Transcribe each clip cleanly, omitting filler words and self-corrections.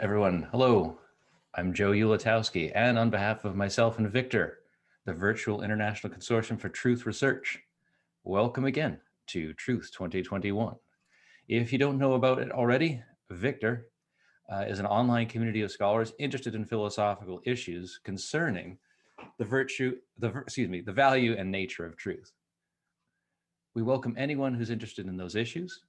Everyone, hello. I'm Joe Ulatowski, and on behalf of myself and Victor, the Virtual International Consortium for Truth Research, welcome again to Truth 2021. If you don't know about it already, Victor is an online community of scholars interested in philosophical issues concerning the value and nature of truth. We welcome anyone who's interested in those issues.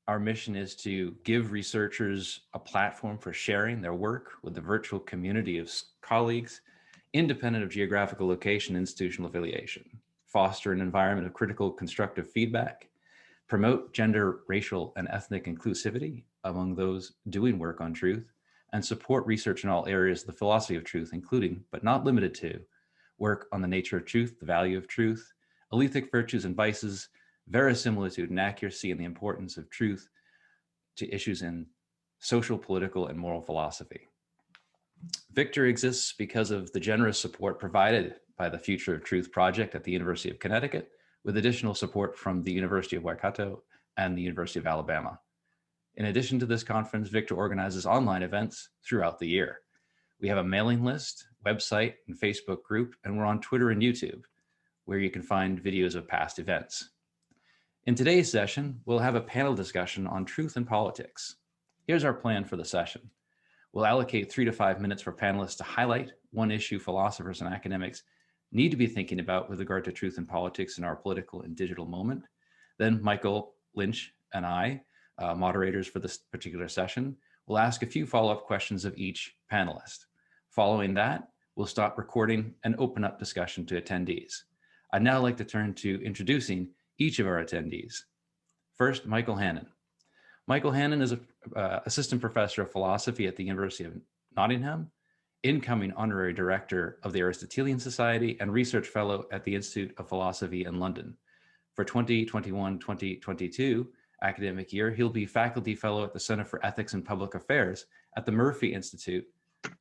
Our mission is to give researchers a platform for sharing their work with the virtual community of colleagues, independent of geographical location, institutional affiliation, foster an environment of critical, constructive feedback, promote gender, racial, and ethnic inclusivity among those doing work on truth, and support research in all areas of the philosophy of truth, including, but not limited to, work on the nature of truth, the value of truth, alethic virtues and vices, verisimilitude and accuracy, and the importance of truth to issues in social, political, and moral philosophy. Victor exists because of the generous support provided by the Future of Truth project at the University of Connecticut, with additional support from the University of Waikato and the University of Alabama. In addition to this conference, Victor organizes online events throughout the year. We have a mailing list, website, and Facebook group, and we're on Twitter and YouTube, where you can find videos of past events. In today's session, we'll have a panel discussion on truth and politics. Here's our plan for the session. We'll allocate 3 to 5 minutes for panelists to highlight one issue philosophers and academics need to be thinking about with regard to truth and politics in our political and digital moment. Then Michael, Lynch, and I, moderators for this particular session, will ask a few follow-up questions of each panelist. Following that, we'll stop recording and open up discussion to attendees. I'd now like to turn to introducing each of our attendees. First, Michael Hannon. Michael Hannon is an assistant professor of philosophy at the University of Nottingham, incoming honorary director of the Aristotelian Society, and research fellow at the Institute of Philosophy in London. For 2021-2022 academic year, he'll be faculty fellow at the Center for Ethics and Public Affairs at the Murphy Institute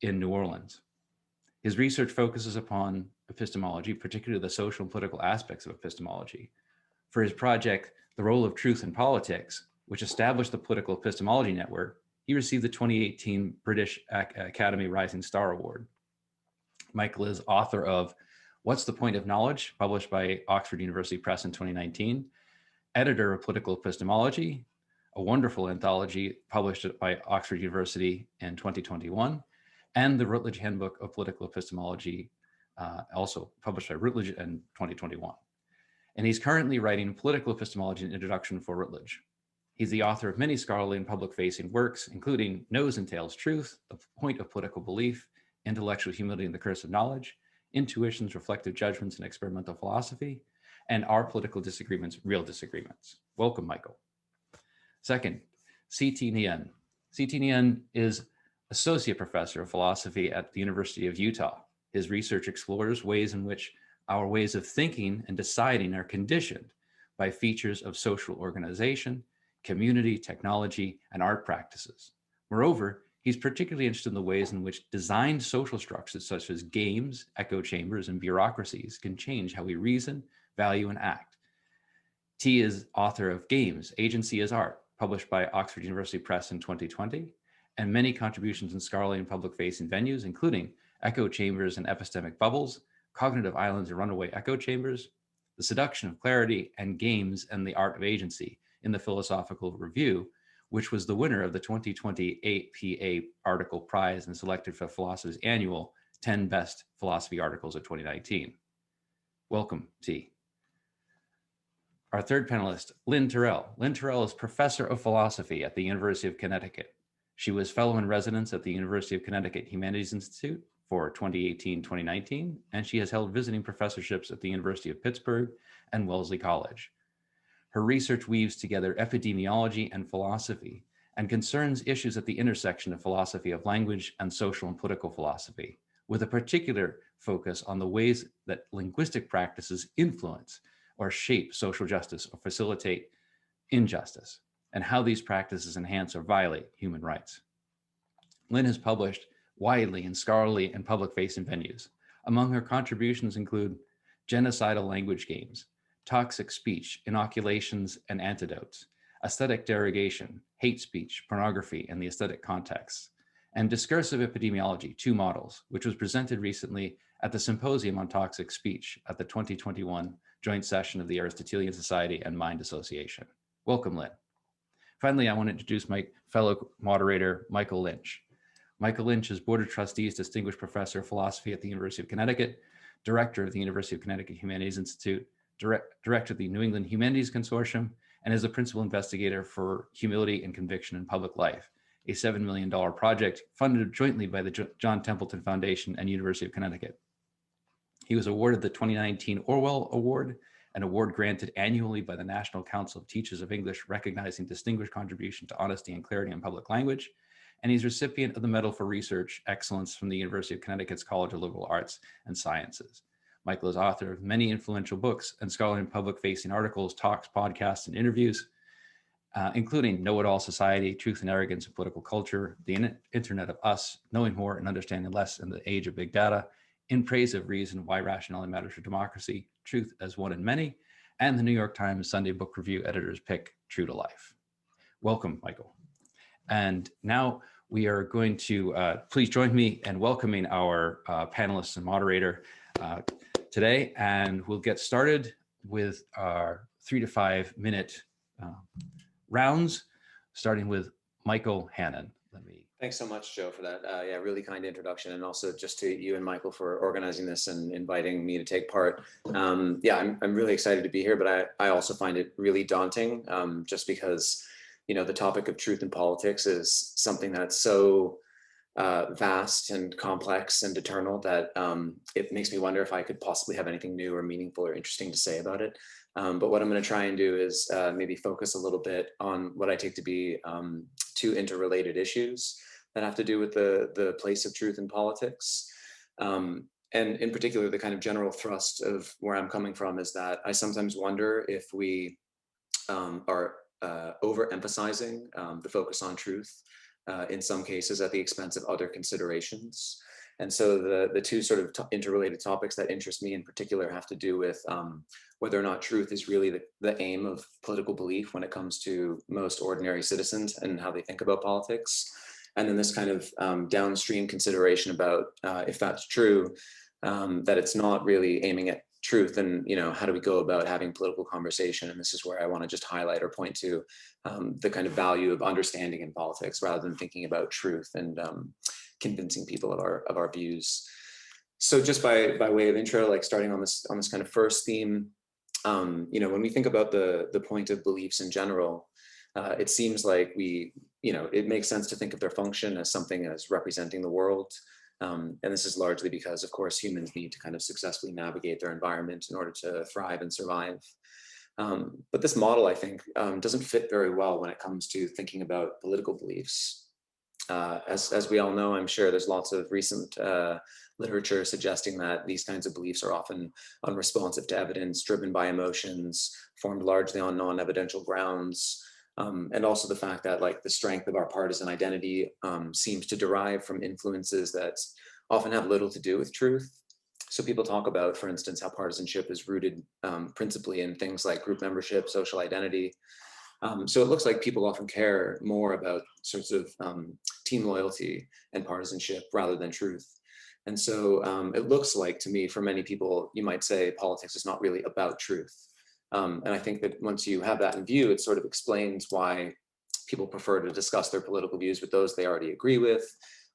in New Orleans. His research focuses upon epistemology, particularly the social and political aspects of epistemology. For his project, The Role of Truth in Politics, which established the Political Epistemology Network, he received the 2018 British Academy Rising Star Award. Michael is author of What's the Point of Knowledge, published by Oxford University Press in 2019, editor of Political Epistemology, a wonderful anthology published by Oxford University in 2021, and the Routledge Handbook of Political Epistemology, also published by Routledge in 2021. And he's currently writing Political Epistemology and Introduction for Routledge. He's the author of many scholarly and public-facing works, including Nose and Tails Truth, The Point of Political Belief, Intellectual Humility and the Curse of Knowledge, Intuitions, Reflective Judgments, and Experimental Philosophy, and Our Political Disagreements, Real Disagreements. Welcome, Michael. Second, C.T. Nguyen. C.T. Nguyen is Associate Professor of Philosophy at the University of Utah. His research explores ways in which our ways of thinking and deciding are conditioned by features of social organization, community, technology, and art practices. Moreover, he's particularly interested in the ways in which designed social structures such as games, echo chambers, and bureaucracies can change how we reason, value, and act. T is author of Games, Agency as Art, published by Oxford University Press in 2020, and many contributions in scholarly and public-facing venues, including Echo Chambers and Epistemic Bubbles, Cognitive Islands and Runaway Echo Chambers, The Seduction of Clarity, and Games and the Art of Agency in the Philosophical Review, which was the winner of the 2020 APA Article Prize and selected for Philosophy's annual 10 Best Philosophy Articles of 2019. Welcome, T. Our third panelist, Lynne Tirrell. Lynne Tirrell is Professor of Philosophy at the University of Connecticut. She was Fellow in Residence at the University of Connecticut Humanities Institute for 2018-2019, and she has held visiting professorships at the University of Pittsburgh and Wellesley College. Her research weaves together epidemiology and philosophy and concerns issues at the intersection of philosophy of language and social and political philosophy, with a particular focus on the ways that linguistic practices influence or shape social justice or facilitate injustice, and how these practices enhance or violate human rights. Lynne has published widely in scholarly and public-facing venues. Among her contributions include Genocidal Language Games, Toxic Speech, Inoculations and Antidotes, Aesthetic Derogation, Hate Speech, Pornography, and the Aesthetic Context, and Discursive Epidemiology, Two Models, which was presented recently at the Symposium on Toxic Speech at the 2021 joint session of the Aristotelian Society and Mind Association. Welcome, Lynne. Finally, I want to introduce my fellow moderator, Michael Lynch. Michael Lynch is Board of Trustees Distinguished Professor of Philosophy at the University of Connecticut, Director of the University of Connecticut Humanities Institute, Director of the New England Humanities Consortium, and is the Principal Investigator for Humility and Conviction in Public Life, a $7 million project funded jointly by the John Templeton Foundation and University of Connecticut. He was awarded the 2019 Orwell Award, an award granted annually by the National Council of Teachers of English, recognizing distinguished contribution to honesty and clarity in public language. And he's recipient of the Medal for Research Excellence from the University of Connecticut's College of Liberal Arts and Sciences. Michael is author of many influential books and scholarly and public-facing articles, talks, podcasts, and interviews, including Know-It-All Society, Truth and Arrogance in Political Culture, The Internet of Us, Knowing More and Understanding Less in the Age of Big Data, In Praise of Reason, Why Rationality Matters for Democracy, Truth as One in Many, and the New York Times Sunday Book Review Editor's Pick, True to Life. Welcome, Michael. And now we are going to, please join me in welcoming our panelists and moderator today, and we'll get started with our 3 to 5 minute rounds, starting with Michael Hannon. Thanks so much, Joe, for that. Yeah, really kind introduction, and also just to you and Michael for organizing this and inviting me to take part. Yeah, I'm really excited to be here, but I also find it really daunting, just because, you know, the topic of truth in politics is something that's so vast and complex and eternal that it makes me wonder if I could possibly have anything new or meaningful or interesting to say about it. But what I'm going to try and do is maybe focus a little bit on what I take to be two interrelated issues that have to do with the place of truth in politics. And in particular, the kind of general thrust of where I'm coming from is that I sometimes wonder if we are overemphasizing the focus on truth in some cases at the expense of other considerations. And so the two sort of interrelated topics that interest me in particular have to do with whether or not truth is really the aim of political belief when it comes to most ordinary citizens and how they think about politics. And then this kind of downstream consideration about if that's true, that it's not really aiming at truth, and, you know, how do we go about having political conversation? And this is where I want to just highlight or point to the kind of value of understanding in politics rather than thinking about truth and convincing people of our views. So just by way of intro, like starting on this kind of first theme, you know, when we think about the point of beliefs in general, it seems like it makes sense to think of their function as something as representing the world. And this is largely because, of course, humans need to kind of successfully navigate their environment in order to thrive and survive. But this model, I think, doesn't fit very well when it comes to thinking about political beliefs. As we all know, I'm sure there's lots of recent literature suggesting that these kinds of beliefs are often unresponsive to evidence, driven by emotions, formed largely on non-evidential grounds. And also the fact that, like, the strength of our partisan identity seems to derive from influences that often have little to do with truth. So people talk about, for instance, how partisanship is rooted principally in things like group membership, social identity. So it looks like people often care more about sorts of team loyalty and partisanship rather than truth. And so it looks like, to me, for many people, you might say politics is not really about truth. And I think that once you have that in view, it sort of explains why people prefer to discuss their political views with those they already agree with,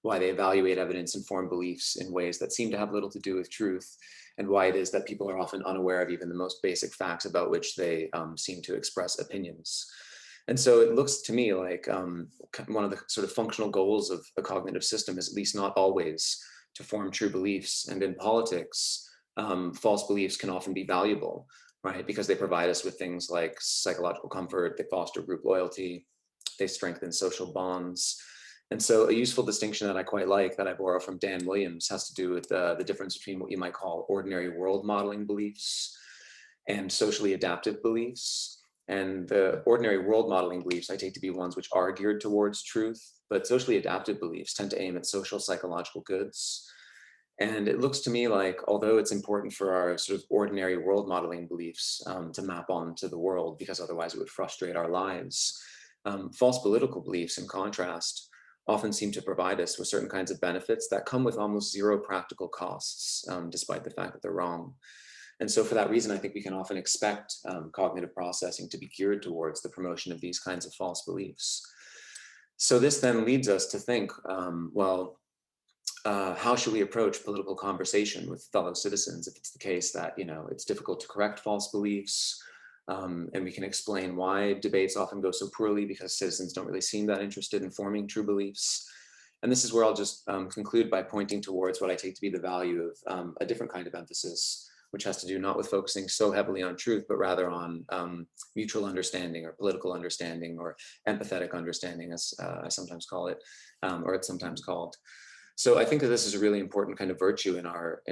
why they evaluate evidence-informed beliefs in ways that seem to have little to do with truth, and why it is that people are often unaware of even the most basic facts about which they seem to express opinions. And so it looks to me like one of the sort of functional goals of a cognitive system is at least not always to form true beliefs. And in politics, false beliefs can often be valuable, right? Because they provide us with things like psychological comfort, they foster group loyalty, they strengthen social bonds. And so a useful distinction that I quite like, that I borrow from Dan Williams, has to do with the difference between what you might call ordinary world modeling beliefs and socially adaptive beliefs. And the ordinary world modeling beliefs I take to be ones which are geared towards truth, but socially adaptive beliefs tend to aim at social psychological goods. And it looks to me like, although it's important for our sort of ordinary world modeling beliefs to map onto the world, because otherwise it would frustrate our lives, false political beliefs, in contrast, often seem to provide us with certain kinds of benefits that come with almost zero practical costs, despite the fact that they're wrong. And so for that reason, I think we can often expect cognitive processing to be geared towards the promotion of these kinds of false beliefs. So this then leads us to think, how should we approach political conversation with fellow citizens if it's the case that, it's difficult to correct false beliefs, and we can explain why debates often go so poorly because citizens don't really seem that interested in forming true beliefs. And this is where I'll just conclude by pointing towards what I take to be the value of a different kind of emphasis, which has to do not with focusing so heavily on truth, but rather on mutual understanding or political understanding or empathetic understanding, as I sometimes call it, or it's sometimes called. So I think that this is a really important kind of virtue in our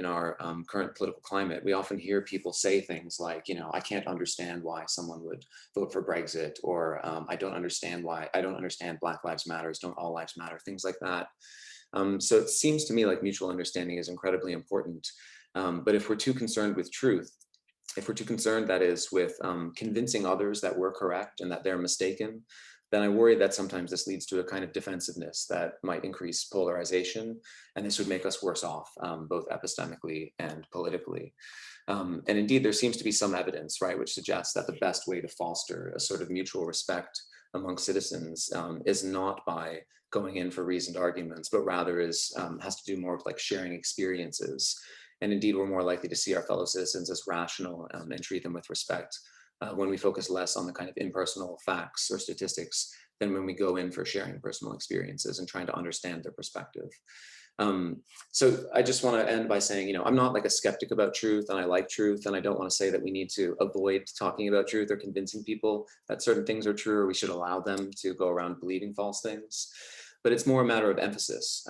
current political climate. We often hear people say things like, I can't understand why someone would vote for Brexit, or I don't understand Black Lives Matter, don't all lives matter, things like that. So it seems to me like mutual understanding is incredibly important. But if we're too concerned with truth, if we're too concerned, that is, with convincing others that we're correct and that they're mistaken, then I worry that sometimes this leads to a kind of defensiveness that might increase polarization, and this would make us worse off, both epistemically and politically. And indeed, there seems to be some evidence, right, which suggests that the best way to foster a sort of mutual respect among citizens is not by going in for reasoned arguments, but rather has to do more with like sharing experiences. And indeed, we're more likely to see our fellow citizens as rational and treat them with respect when we focus less on the kind of impersonal facts or statistics than when we go in for sharing personal experiences and trying to understand their perspective. So I just want to end by saying, I'm not like a skeptic about truth, and I like truth, and I don't want to say that we need to avoid talking about truth or convincing people that certain things are true, or we should allow them to go around believing false things. But it's more a matter of emphasis.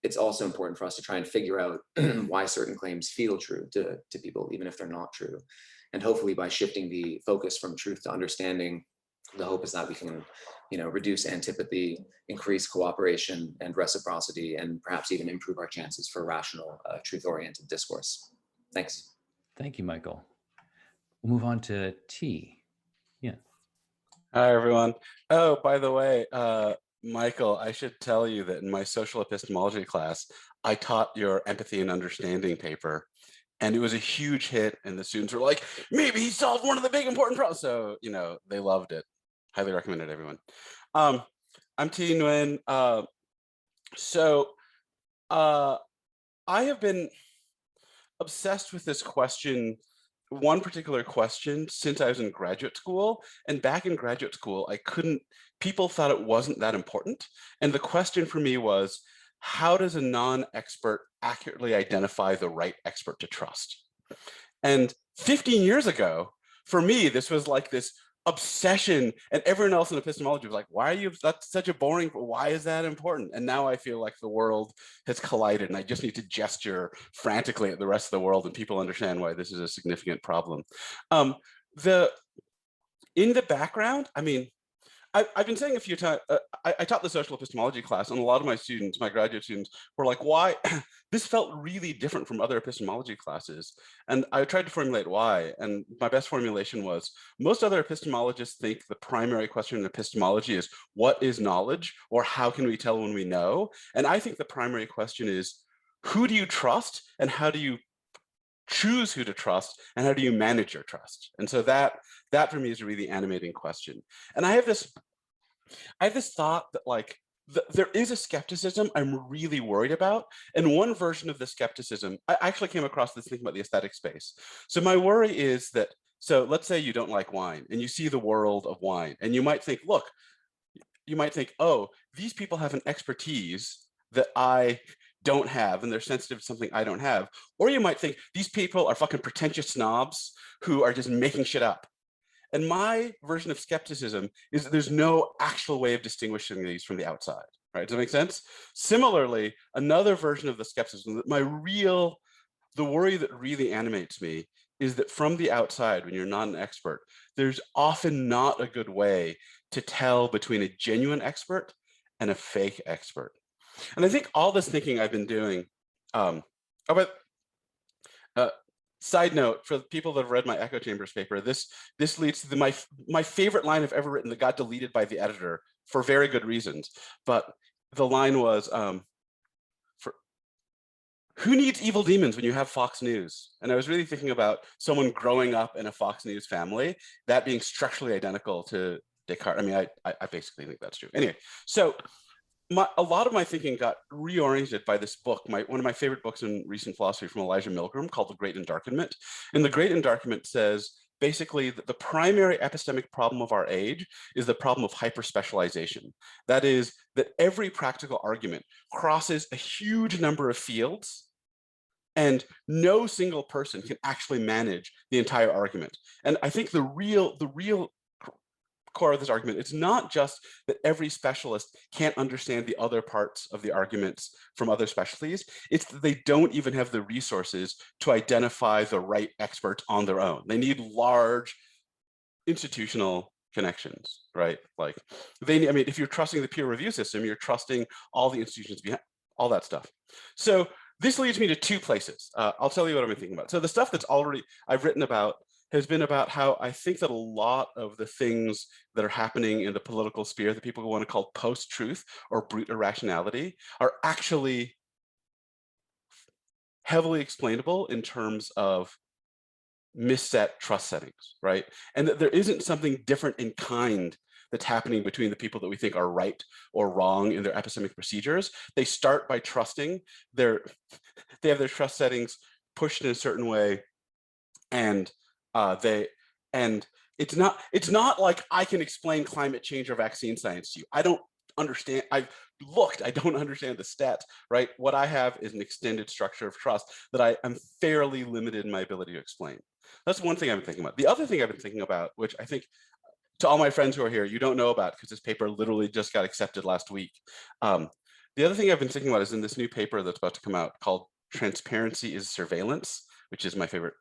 It's also important for us to try and figure out why certain claims feel true to people, even if they're not true. And hopefully by shifting the focus from truth to understanding, the hope is that we can, reduce antipathy, increase cooperation and reciprocity, and perhaps even improve our chances for rational, truth-oriented discourse. Thanks. Thank you, Michael. We'll move on to T. Yeah. Hi, everyone. Oh, by the way, Michael, I should tell you that in my social epistemology class, I taught your empathy and understanding paper. And it was a huge hit, and the students were like, maybe he solved one of the big important problems. So, they loved it. Highly recommend it, everyone. I'm T. Nguyen. I have been obsessed with this question, one particular question, since I was in graduate school. And back in graduate school, people thought it wasn't that important. And the question for me was, how does a non-expert accurately identify the right expert to trust? And 15 years ago, for me, this was like this obsession, and everyone else in epistemology was like, that's such a boring, why is that important? And now I feel like the world has collided, and I just need to gesture frantically at the rest of the world, and people understand why this is a significant problem. In the background, I've been saying a few times, I taught the social epistemology class, and a lot of my students, my graduate students, were like, why? This felt really different from other epistemology classes. And I tried to formulate why. And my best formulation was, most other epistemologists think the primary question in epistemology is, what is knowledge? Or how can we tell when we know? And I think the primary question is, who do you trust? And how do you choose who to trust, and how do you manage your trust? And so that for me is a really animating question. And I have this thought that there is a skepticism I'm really worried about. And one version of the skepticism, I actually came across this thinking about the aesthetic space. So my worry is that, so let's say you don't like wine and you see the world of wine, and you might think, oh, these people have an expertise that I don't have, and they're sensitive to something I don't have. Or you might think these people are fucking pretentious snobs who are just making shit up. And my version of skepticism is that there's no actual way of distinguishing these from the outside, right? Does that make sense? Similarly, another version of the skepticism, that the worry that really animates me is that from the outside, when you're not an expert, there's often not a good way to tell between a genuine expert and a fake expert. And I think all this thinking I've been doing, side note, for people that have read my echo chambers paper, this leads to my favorite line I've ever written that got deleted by the editor for very good reasons. But the line was, who needs evil demons when you have Fox News? And I was really thinking about someone growing up in a Fox News family, that being structurally identical to Descartes. I mean, I basically think that's true. Anyway, so a lot of my thinking got reoriented by this book, one of my favorite books in recent philosophy from Elijah Milgram, called The Great Endarkenment. And The Great Endarkenment says, basically, that the primary epistemic problem of our age is the problem of hyperspecialization. That is, that every practical argument crosses a huge number of fields, and no single person can actually manage the entire argument. And I think the real core of this argument, it's not just that every specialist can't understand the other parts of the arguments from other specialties, it's that they don't even have the resources to identify the right experts on their own. They need large institutional connections, right? Like, I mean, if you're trusting the peer review system, you're trusting all the institutions behind, all that stuff. So this leads me to two places. I'll tell you what I've been thinking about. So the stuff that's already I've written about has been about how I think that a lot of the things that are happening in the political sphere that people want to call post-truth or brute irrationality are actually heavily explainable in terms of misset trust settings, right? And that there isn't something different in kind that's happening between the people that we think are right or wrong in their epistemic procedures. They start by trusting they have their trust settings pushed in a certain way, and it's not like I can explain climate change or vaccine science to you. I don't understand. I've looked, I don't understand the stats, right? What I have is an extended structure of trust that I am fairly limited in my ability to explain. That's one thing I've been thinking about. The other thing I've been thinking about, which I think to all my friends who are here, you don't know about because this paper literally just got accepted last week. The other thing I've been thinking about is in this new paper that's about to come out called Transparency is Surveillance, which is my favorite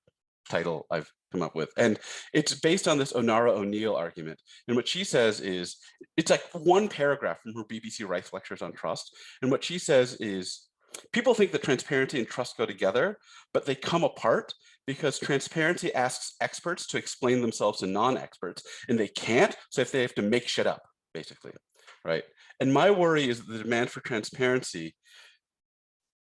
title I've come up with. And it's based on this Onara O'Neill argument. And what she says is, it's like one paragraph from her BBC Rice Lectures on Trust. And what she says is, people think that transparency and trust go together, but they come apart because transparency asks experts to explain themselves to non-experts, and they can't, so if they have to make shit up, basically, right? And my worry is that the demand for transparency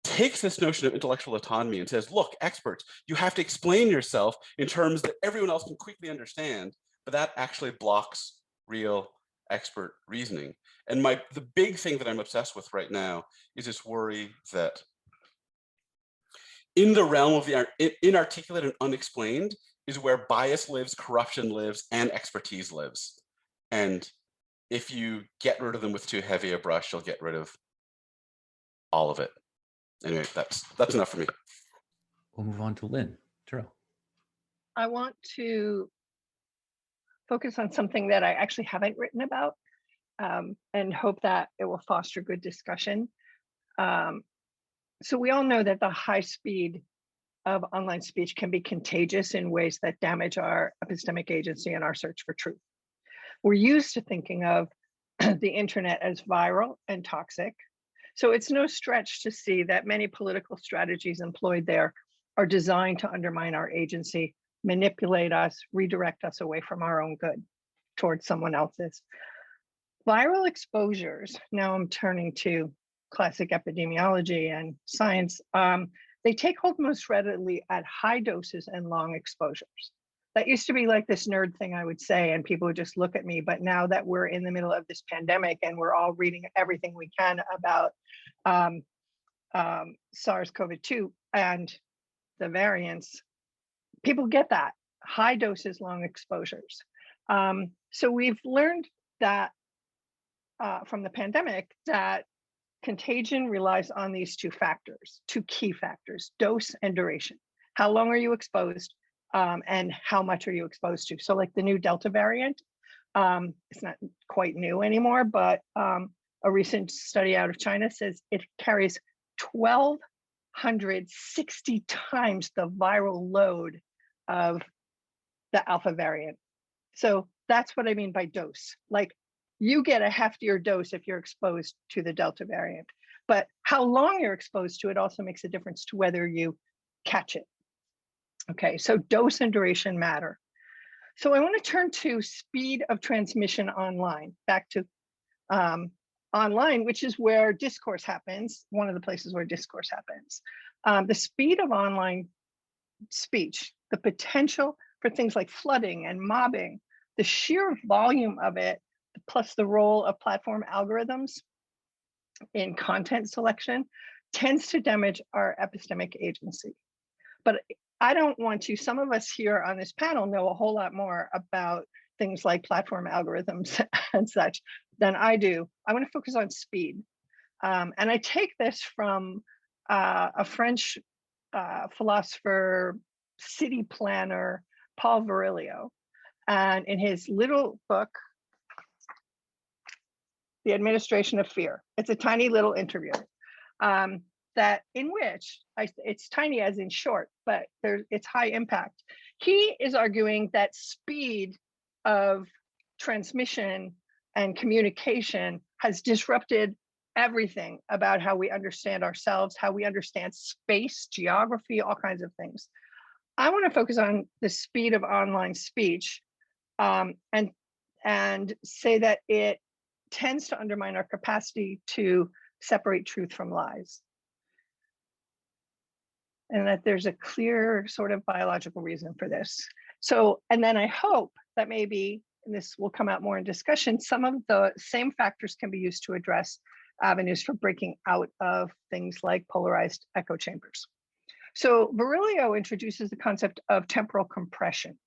takes this notion of intellectual autonomy and says, look, experts, you have to explain yourself in terms that everyone else can quickly understand, but that actually blocks real expert reasoning. And the big thing that I'm obsessed with right now is this worry that in the realm of the inarticulate and unexplained is where bias lives, corruption lives, and expertise lives. And if you get rid of them with too heavy a brush, you'll get rid of all of it. Anyway, that's enough for me. We'll move on to Lynne. Tirrell. I want to focus on something that I actually haven't written about, and hope that it will foster good discussion. So we all know that the high speed of online speech can be contagious in ways that damage our epistemic agency and our search for truth. We're used to thinking of the internet as viral and toxic. So it's no stretch to see that many political strategies employed there are designed to undermine our agency, manipulate us, redirect us away from our own good towards someone else's. Viral exposures, now I'm turning to classic epidemiology and science, they take hold most readily at high doses and long exposures. That used to be like this nerd thing I would say, and people would just look at me. But now that we're in the middle of this pandemic and we're all reading everything we can about SARS-CoV-2 and the variants, people get that high doses, long exposures. So we've learned that from the pandemic that contagion relies on these two key factors, dose and duration. How long are you exposed? And how much are you exposed to? So like the new Delta variant, it's not quite new anymore, but a recent study out of China says it carries 1,260 times the viral load of the Alpha variant. So that's what I mean by dose. Like you get a heftier dose if you're exposed to the Delta variant, but how long you're exposed to it also makes a difference to whether you catch it. Okay, so dose and duration matter. So I want to turn to speed of transmission online, back to online, which is where discourse happens, one of the places where discourse happens. The speed of online speech, the potential for things like flooding and mobbing, the sheer volume of it, plus the role of platform algorithms in content selection, tends to damage our epistemic agency. But I don't want to, some of us here on this panel know a whole lot more about things like platform algorithms and such than I do. I want to focus on speed. And I take this from a French philosopher, city planner, Paul Virilio. And in his little book, The Administration of Fear, it's a tiny little interview that in which, it's tiny as in short, but it's high impact. He is arguing that speed of transmission and communication has disrupted everything about how we understand ourselves, how we understand space, geography, all kinds of things. I want to focus on the speed of online speech and say that it tends to undermine our capacity to separate truth from lies. And that there's a clear sort of biological reason for this. So, and then I hope that maybe, and this will come out more in discussion, some of the same factors can be used to address avenues for breaking out of things like polarized echo chambers. So Virilio introduces the concept of temporal compression.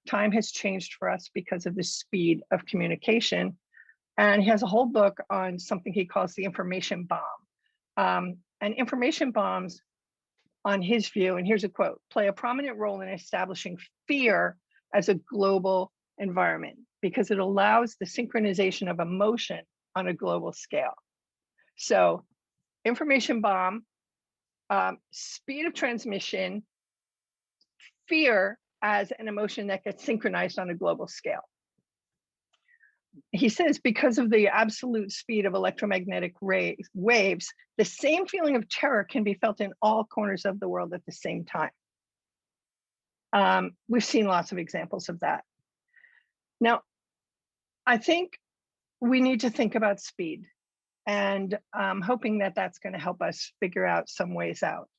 Time has changed for us because of the speed of communication. And he has a whole book on something he calls the information bomb. And information bombs, on his view, and here's a quote, play a prominent role in establishing fear as a global environment because it allows the synchronization of emotion on a global scale. So information bomb, speed of transmission, fear as an emotion that gets synchronized on a global scale. He says because of the absolute speed of electromagnetic waves, the same feeling of terror can be felt in all corners of the world at the same time. We've seen lots of examples of that. Now, I think we need to think about speed, and I'm hoping that that's going to help us figure out some ways out.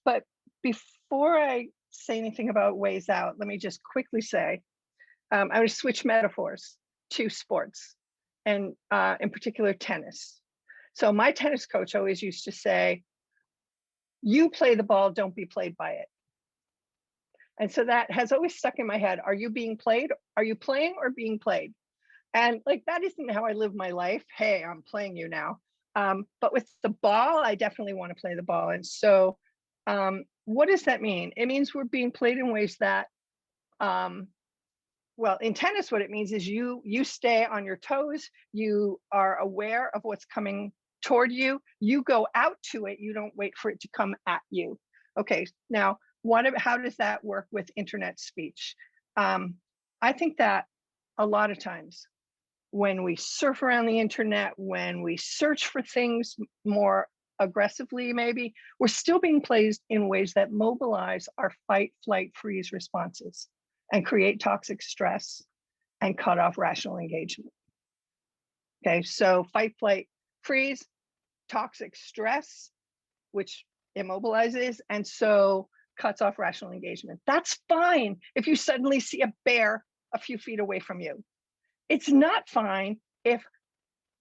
But before I say anything about ways out, let me just quickly say, I would switch metaphors to sports, and in particular tennis. So my tennis coach always used to say, you play the ball, don't be played by it. And so that has always stuck in my head. Are you being played? Are you playing or being played? And like, that isn't how I live my life. Hey, I'm playing you now. But with the ball, I definitely want to play the ball. And so what does that mean? It means we're being played in ways that, well, in tennis, what it means is you stay on your toes, you are aware of what's coming toward you, you go out to it, you don't wait for it to come at you. Okay, now, how does that work with internet speech? I think that a lot of times when we surf around the internet, when we search for things more aggressively, maybe, we're still being played in ways that mobilize our fight, flight, freeze responses and create toxic stress and cut off rational engagement. Okay, so fight, flight, freeze, toxic stress, which immobilizes, and so cuts off rational engagement. That's fine if you suddenly see a bear a few feet away from you. It's not fine if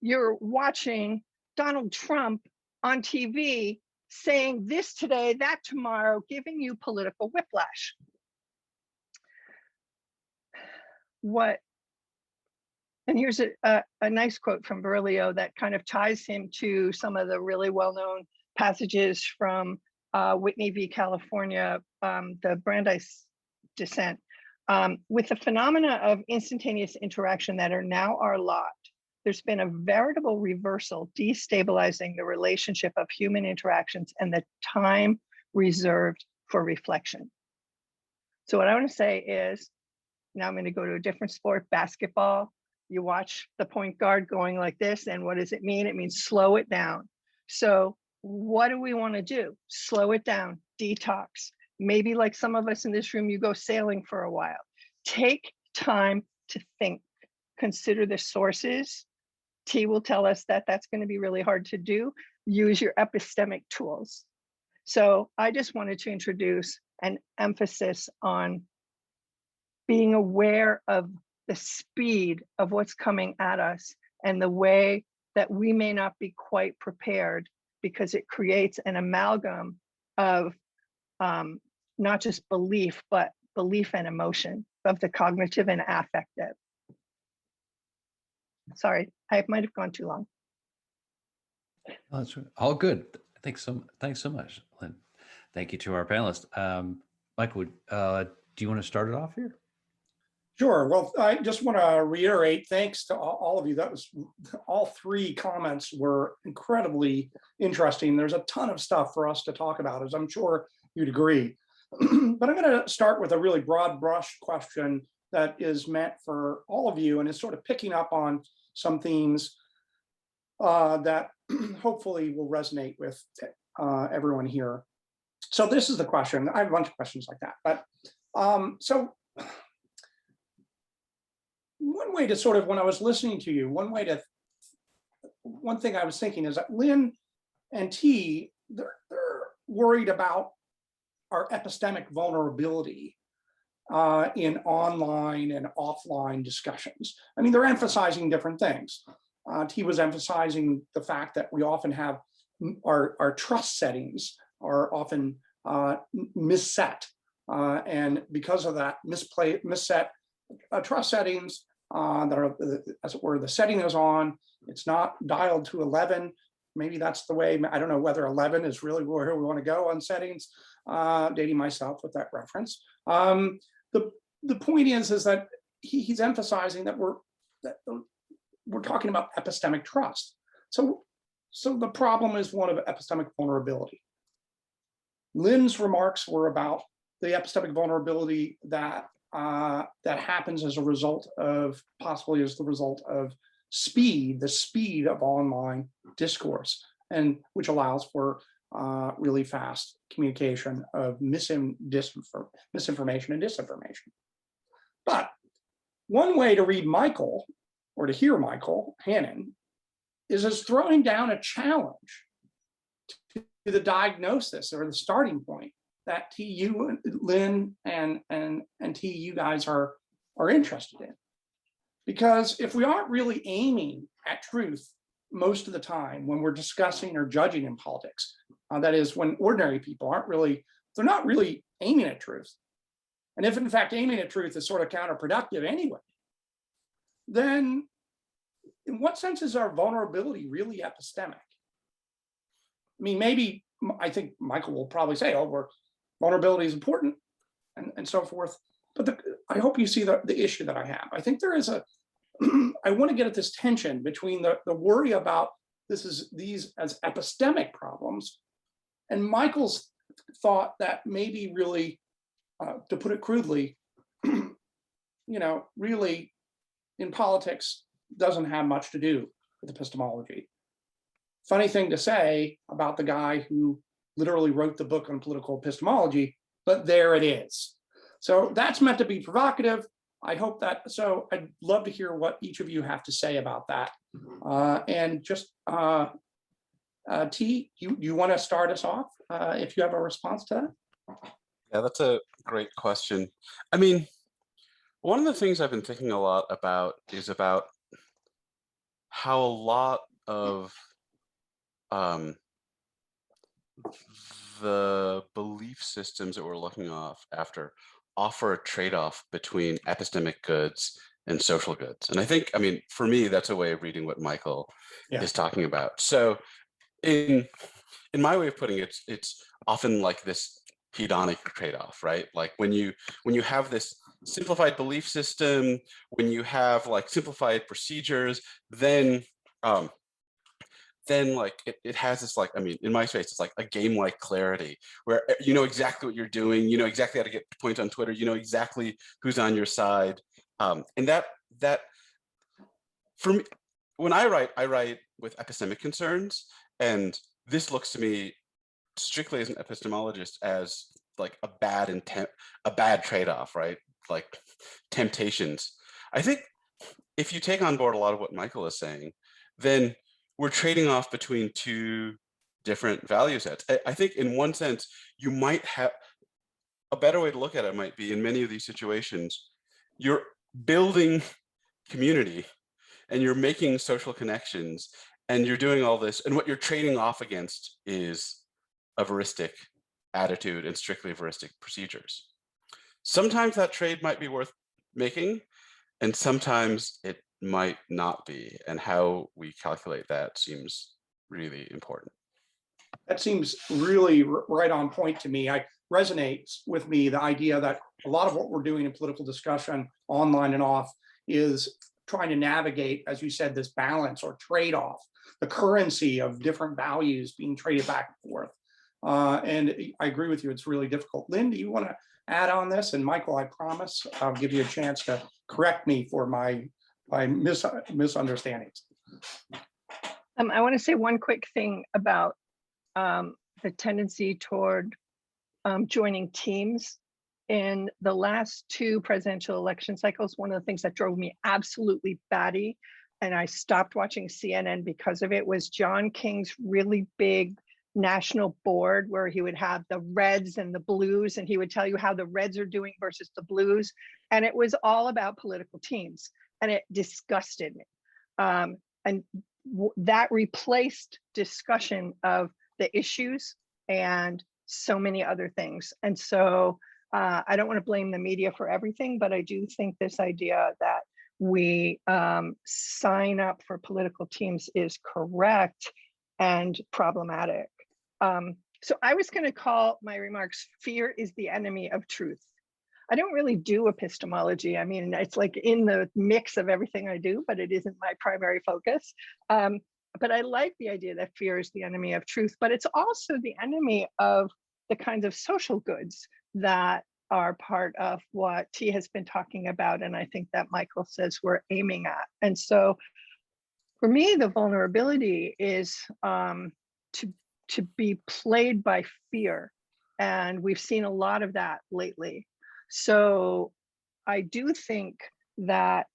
you're watching Donald Trump on TV saying this today, that tomorrow, giving you political whiplash. And here's a nice quote from Virilio that kind of ties him to some of the really well-known passages from Whitney v. California, the Brandeis dissent. With the phenomena of instantaneous interaction that are now our lot, there's been a veritable reversal, destabilizing the relationship of human interactions and the time reserved for reflection. So what I want to say is, now I'm going to go to a different sport, basketball. You watch the point guard going like this, and what does it mean? It means slow it down. So what do we want to do? Slow it down, detox. Maybe like some of us in this room, you go sailing for a while. Take time to think, consider the sources, T will tell us that that's going to be really hard to do. Use your epistemic tools. So I just wanted to introduce an emphasis on being aware of the speed of what's coming at us and the way that we may not be quite prepared, because it creates an amalgam of not just belief, but belief and emotion, of the cognitive and affective. Sorry, I might have gone too long. Oh, that's all good. Thanks so much, Lynn. Thank you to our panelists. Michael, do you want to start it off here? Sure. Well, I just want to reiterate thanks to all of you. That was, all three comments were incredibly interesting. There's a ton of stuff for us to talk about, as I'm sure you'd agree. But I'm going to start with a really broad brush question that is meant for all of you and is sort of picking up on some themes that hopefully will resonate with everyone here. So this is the question. I have a bunch of questions like that, but so one way to sort of, when I was listening to you, one thing I was thinking is that Lynn and T, they're worried about our epistemic vulnerability in online and offline discussions. I mean, they're emphasizing different things. T was emphasizing the fact that we often have our trust settings are often misset. And because of that misset trust settings that are, as it were, the setting is on, it's not dialed to 11. Maybe that's the way, I don't know whether 11 is really where we want to go on settings, dating myself with that reference. The point is that he's emphasizing that we're talking about epistemic trust. So the problem is one of epistemic vulnerability. Lynn's remarks were about the epistemic vulnerability that happens as a result of, possibly as the result of the speed of online discourse, and which allows for really fast communication of misinformation and disinformation. But one way to read Michael, or to hear Michael Hannon, is as throwing down a challenge to the diagnosis or the starting point that you, Lynn, and you guys are interested in. Because if we aren't really aiming at truth most of the time when we're discussing or judging in politics, that is, when ordinary people they're not really aiming at truth. And if in fact aiming at truth is sort of counterproductive anyway, then in what sense is our vulnerability really epistemic? I mean, maybe, I think Michael will probably say, oh, vulnerability is important and so forth. But I hope you see the issue that I have. I think there is I want to get at this tension between the worry about these as epistemic problems and Michael's thought that maybe really, to put it crudely, really in politics doesn't have much to do with epistemology. Funny thing to say about the guy who literally wrote the book on political epistemology, but there it is. So that's meant to be provocative. I hope that, so I'd love to hear what each of you have to say about that. And just, T, you want to start us off if you have a response to that? Yeah, that's a great question. I mean, one of the things I've been thinking a lot about is about how a lot of the belief systems that we're looking after offer a trade-off between epistemic goods and social goods. And I think, I mean, for me, that's a way of reading what Michael is talking about. So in my way of putting it, it's often like this hedonic trade-off, right? Like when you have this simplified belief system, when you have like simplified procedures, then like it has this, like, I mean, in my space, it's like a game-like clarity where you know exactly what you're doing, you know exactly how to get points on Twitter, you know exactly who's on your side. And that for me, when I write with epistemic concerns, and this looks to me strictly as an epistemologist as like a bad trade-off, right? Like temptations. I think if you take on board a lot of what Michael is saying, then we're trading off between two different value sets. I think in one sense, you might have, a better way to look at it might be in many of these situations, you're building community and you're making social connections and you're doing all this, and what you're trading off against is a heuristic attitude and strictly heuristic procedures. Sometimes that trade might be worth making, and sometimes it might not be, and how we calculate that seems really important. That seems really right on point to me. I resonates with me the idea that a lot of what we're doing in political discussion, online and off, is trying to navigate, as you said, this balance or trade-off, the currency of different values being traded back and forth. And I agree with you, it's really difficult. Lynne, do you want to add on this? And Michael, I promise I'll give you a chance to correct me for my misunderstandings. I want to say one quick thing about the tendency toward joining teams. In the last two presidential election cycles, one of the things that drove me absolutely batty, and I stopped watching CNN because of it, was John King's really big national board where he would have the reds and the blues, and he would tell you how the reds are doing versus the blues. And it was all about political teams, and it disgusted me. And that replaced discussion of the issues and so many other things. And so I don't want to blame the media for everything, but I do think this idea that we sign up for political teams is correct and problematic. So I was going to call my remarks, fear is the enemy of truth. I don't really do epistemology. I mean, it's like in the mix of everything I do, but it isn't my primary focus. But I like the idea that fear is the enemy of truth, but it's also the enemy of the kinds of social goods that are part of what T has been talking about. And I think that Michael says we're aiming at. And so for me, the vulnerability is to be played by fear. And we've seen a lot of that lately. So I do think that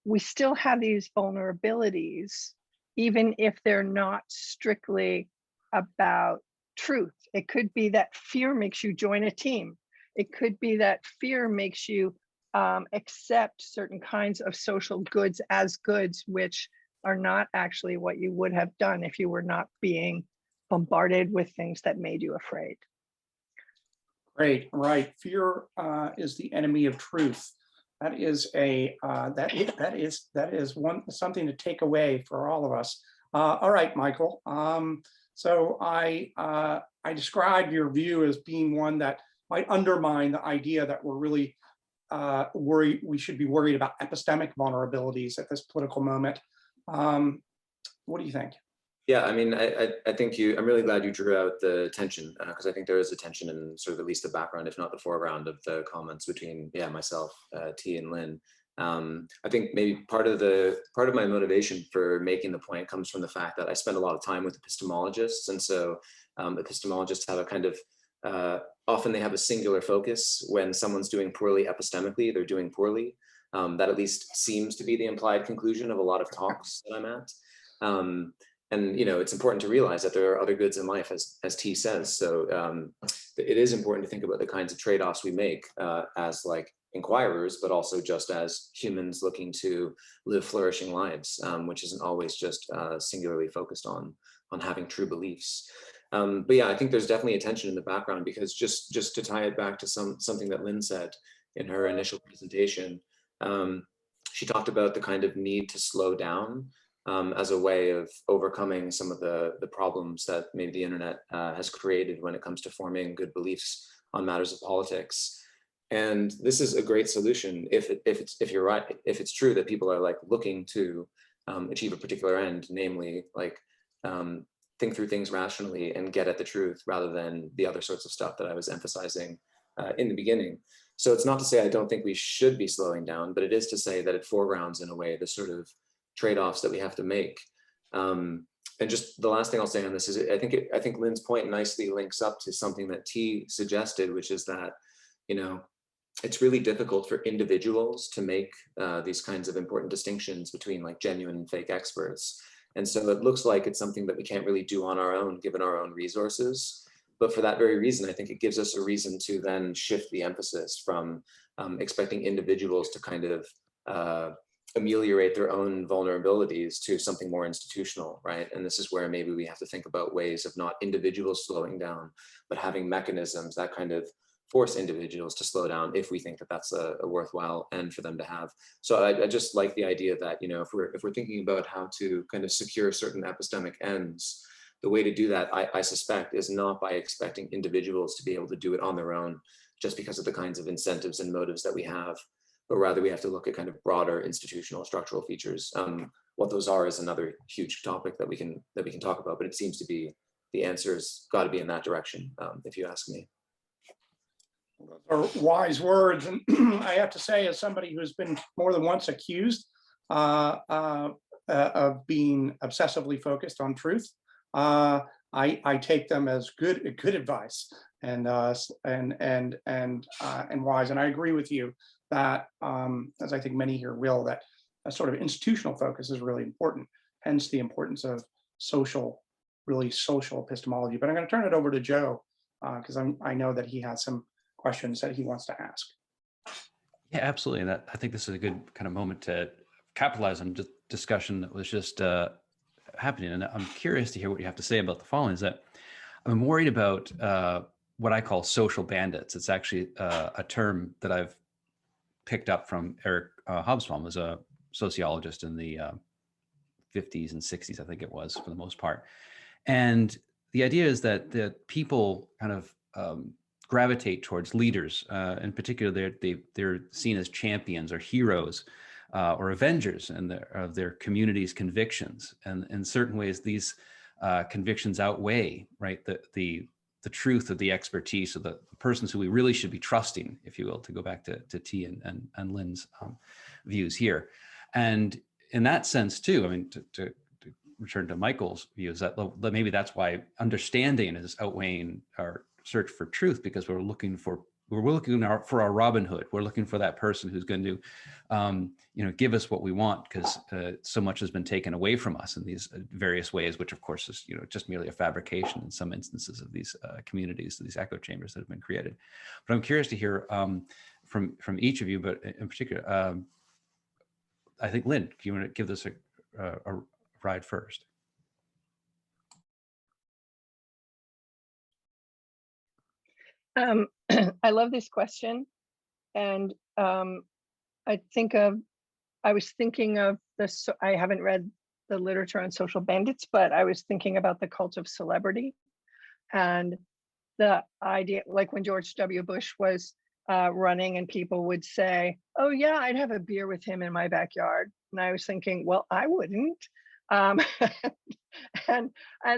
we still have these vulnerabilities, even if they're not strictly about truth. It could be that fear makes you join a team. It could be that fear makes you accept certain kinds of social goods as goods, which are not actually what you would have done if you were not being bombarded with things that made you afraid. Great, right. Fear is the enemy of truth. That is a something to take away for all of us. All right, Michael. So I described your view as being one that might undermine the idea that we're really we should be worried about epistemic vulnerabilities at this political moment. What do you think? Yeah, I mean, I think I'm really glad you drew out the tension, because I think there is a tension in sort of at least the background, if not the foreground, of the comments between myself, T, and Lynne. I think maybe part of my motivation for making the point comes from the fact that I spend a lot of time with epistemologists, and so epistemologists have a kind of often they have a singular focus. When someone's doing poorly epistemically, they're doing poorly. That at least seems to be the implied conclusion of a lot of talks that I'm at. And it's important to realize that there are other goods in life, as T says. So it is important to think about the kinds of trade-offs we make as like inquirers, but also just as humans looking to live flourishing lives, which isn't always just singularly focused on having true beliefs. But yeah, I think there's definitely a tension in the background, because just to tie it back to something that Lynne said in her initial presentation, she talked about the kind of need to slow down as a way of overcoming some of the problems that maybe the internet has created when it comes to forming good beliefs on matters of politics. And this is a great solution if you're right, if it's true that people are like looking to achieve a particular end, namely like think through things rationally and get at the truth, rather than the other sorts of stuff that I was emphasizing in the beginning. So it's not to say I don't think we should be slowing down, but it is to say that it foregrounds in a way the sort of trade-offs that we have to make. And just the last thing I'll say on this is I think Lynne's point nicely links up to something that T suggested, which is that it's really difficult for individuals to make these kinds of important distinctions between like genuine and fake experts. And so it looks like it's something that we can't really do on our own, given our own resources. But for that very reason, I think it gives us a reason to then shift the emphasis from expecting individuals to kind of ameliorate their own vulnerabilities to something more institutional, right? And this is where maybe we have to think about ways of not individuals slowing down, but having mechanisms that kind of force individuals to slow down if we think that that's a worthwhile end for them to have. So I just like the idea that, you know, if we're thinking about how to kind of secure certain epistemic ends, the way to do that, I suspect, is not by expecting individuals to be able to do it on their own, just because of the kinds of incentives and motives that we have, but rather we have to look at kind of broader institutional structural features. What those are is another huge topic that we can talk about, but it seems to be the answer's got to be in that direction, if you ask me. Those are wise words, and I have to say, as somebody who's been more than once accused of being obsessively focused on truth, I take them as good advice and wise. And I agree with you that, as I think many here will, that a sort of institutional focus is really important. Hence the importance of really social epistemology. But I'm going to turn it over to Joe because I know that he has some questions that he wants to ask. Yeah, absolutely. And I think this is a good kind of moment to capitalize on discussion that was just happening. And I'm curious to hear what you have to say about the following. Is that I'm worried about what I call social bandits. It's actually a term that I've picked up from Eric Hobsbawm, was a sociologist in the 50s and 60s, I think it was, for the most part. And the idea is that the people kind of gravitate towards leaders. In particular, they're seen as champions or heroes or avengers of their community's convictions. And in certain ways, these convictions outweigh, right, the truth of the expertise of the persons who we really should be trusting, if you will, to go back to T and Lynne's views here. And in that sense, too, I mean, to return to Michael's views, that maybe that's why understanding is outweighing our search for truth, because we're looking for our Robin Hood. We're looking for that person who's going to, give us what we want, because so much has been taken away from us in these various ways, which of course is, just merely a fabrication in some instances of these communities, these echo chambers that have been created. But I'm curious to hear from each of you, but in particular, I think Lynne, do you want to give this a ride first? I love this question, and I was thinking of this. I haven't read the literature on social bandits, but I was thinking about the cult of celebrity, and the idea, like when George W. Bush was running, and people would say, "Oh yeah, I'd have a beer with him in my backyard," and I was thinking, well, I wouldn't. And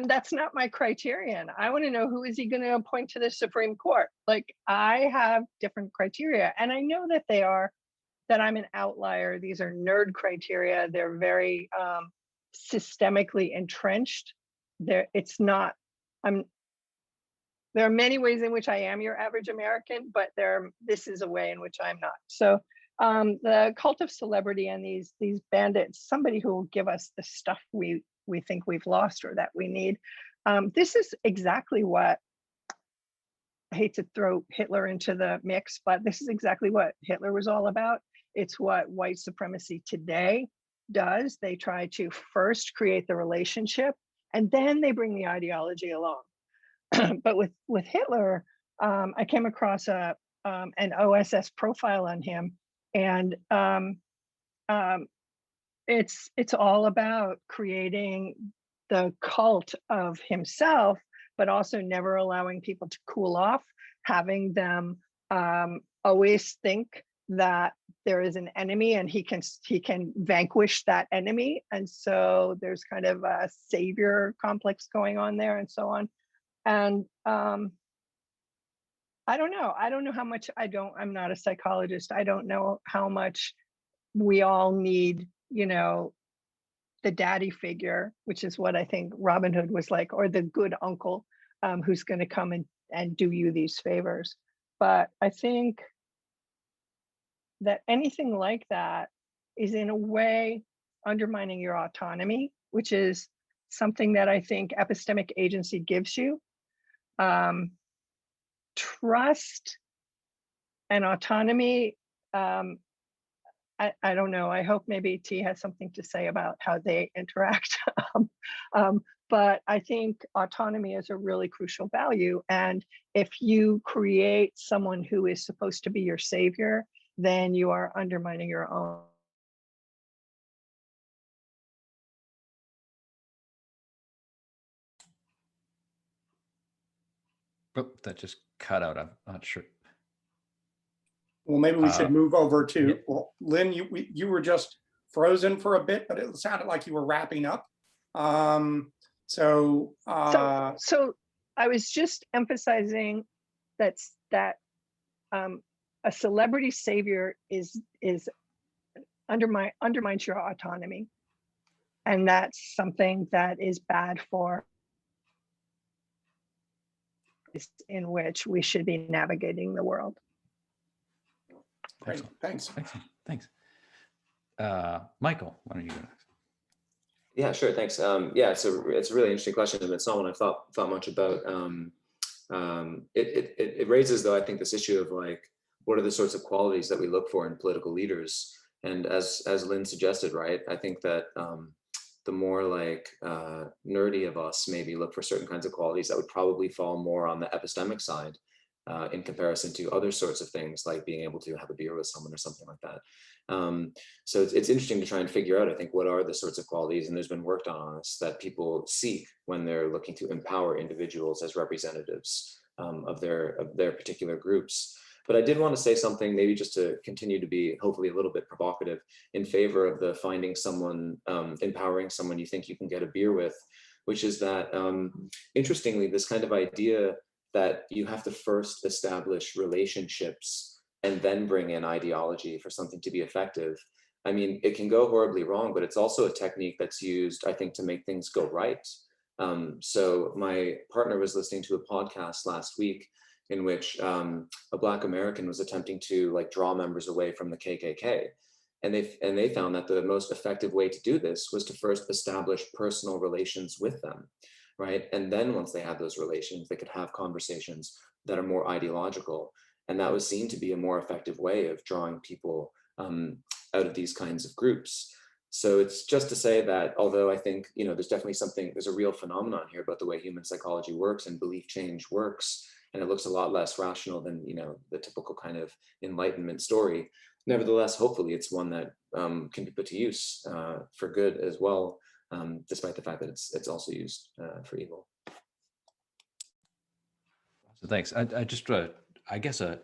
that's not my criterion. I want to know, who is he going to appoint to the Supreme Court? Like, I have different criteria, and I know that I'm an outlier. These are nerd criteria. They're very systemically entrenched. There are many ways in which I am your average American, but this is a way in which I'm not. So the cult of celebrity and these bandits, somebody who will give us the stuff we think we've lost or that we need. This is exactly what, I hate to throw Hitler into the mix, but this is exactly what Hitler was all about. It's what white supremacy today does. They try to first create the relationship, and then they bring the ideology along. But with Hitler, I came across an OSS profile on him, and it's all about creating the cult of himself, but also never allowing people to cool off, having them always think that there is an enemy and he can vanquish that enemy. And so there's kind of a savior complex going on there, and so on. And I don't know how much, I'm not a psychologist. I don't know how much we all need, the daddy figure, which is what I think Robin Hood was like, or the good uncle who's going to come and do you these favors. But I think that anything like that is in a way undermining your autonomy, which is something that I think epistemic agency gives you. Trust and autonomy, I don't know. I hope maybe T has something to say about how they interact. But I think autonomy is a really crucial value. And if you create someone who is supposed to be your savior, then you are undermining your own. Oh, that just cut out. I'm not sure. Well, maybe we should move over to, yeah. well, Lynn, you were just frozen for a bit, but it sounded like you were wrapping up. So I was just emphasizing that a celebrity savior is undermines your autonomy, and that's something that is bad for in which we should be navigating the world. Great, thanks. Thanks. Michael, why don't you go next? Yeah, sure, thanks. Yeah, it's a really interesting question, and it's not one I've thought much about. It raises, though, I think, this issue of like, what are the sorts of qualities that we look for in political leaders? And as Lynn suggested, right, I think that the more like nerdy of us maybe look for certain kinds of qualities that would probably fall more on the epistemic side in comparison to other sorts of things like being able to have a beer with someone or something like that. So it's interesting to try and figure out, I think, what are the sorts of qualities, and there's been work done on this, that people seek when they're looking to empower individuals as representatives of their particular groups. But I did want to say something, maybe just to continue to be hopefully a little bit provocative, in favor of the finding someone, empowering someone you think you can get a beer with, which is that, interestingly, this kind of idea that you have to first establish relationships and then bring in ideology for something to be effective. I mean, it can go horribly wrong, but it's also a technique that's used, I think, to make things go right. So my partner was listening to a podcast last week in which a Black American was attempting to like draw members away from the KKK. And they found that the most effective way to do this was to first establish personal relations with them, right? And then once they had those relations, they could have conversations that are more ideological. And that was seen to be a more effective way of drawing people out of these kinds of groups. So it's just to say that, although I think, you know, there's a real phenomenon here about the way human psychology works and belief change works, and it looks a lot less rational than, you know, the typical kind of Enlightenment story. Nevertheless, hopefully it's one that can be put to use for good as well, despite the fact that it's also used for evil. So thanks. I just, I guess a